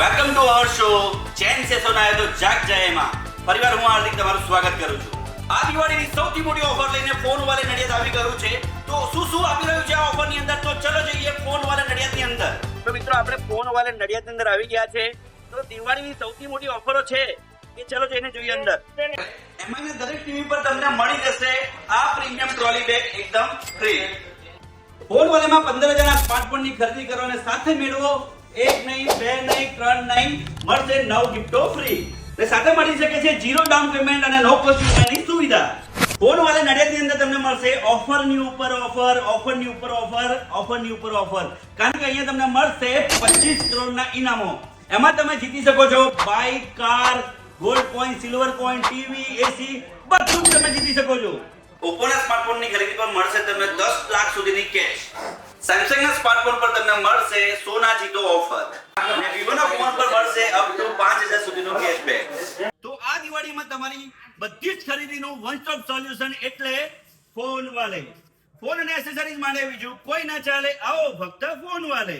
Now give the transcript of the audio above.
Welcome to our show chain સે સોના હે તો જાગ જાય એમાં ફરીવાર હું હાર્દિક તમારું સ્વાગત કરું છું। આ દિવાળીની સૌથી મોટી ઓફર લઈને ફોન વાલે નડિયાદ આવી ગયું છે। તો શું આપી રહ્યું છે આ ઓફરની અંદર, તો ચલો જઈએ ફોન વાલે નડિયાદની અંદર। તો મિત્રો આપણે ફોન વાલે નડિયાદની અંદર આવી ગયા છે। તો દિવાળીની સૌથી મોટી ઓફરો છે એ ચલો જઈને જોઈએ અંદર। એમાંના દરેક ટીવી પર તમને મળી જશે આ પ્રીમિયમ ટ્રોલી બેગ એકદમ ફ્રી। ફોન વાલેમાં 15,000 સ્માર્ટફોનની ખરીદી કરો અને સાથે મેળવો એક નહીં, બે નહીં, ત્રણ નહીં, મળશે 9 ગિફ્ટો ફ્રી। એટલે સાથે મળી શકે છે 0 ડાઉન પેમેન્ટ અને નો કોસ્ટ ઈએમઆઈની સુવિધા। ફોન વાલે નડિયાદની અંદર તમને મળશે ઓફરની ઉપર ઓફર, ઓફરની ઉપર ઓફર, ઓફરની ઉપર ઓફર। કારણ કે અહીંયા તમને મળશે 25 કરોડના ઇનામો। એમાં તમે જીતી શકો છો bike, car, gold coin, silver coin, TV, AC, બધું જ તમે જીતી શકો છો। ઓપ્પોના સ્માર્ટફોનની ખરીદી પર મળશે તમને 10 લાખ સુધીની કેશ। સેમસંગના સ્માર્ટફોન પર તમને મળશે સોના જીતો ઓફર અને વિવોના ફોન પર મળશે અપ ટુ 5000 સુધીનો કેશબેક। તો આ દિવાળીમાં તમારી બધી જ ખરીદીનું વન સ્ટોપ સોલ્યુશન એટલે ફોન વાલે। ફોન અને એસેસરીઝ માટે બીજું કોઈ ના ચાલે, આવો ફક્ત ફોન વાલે।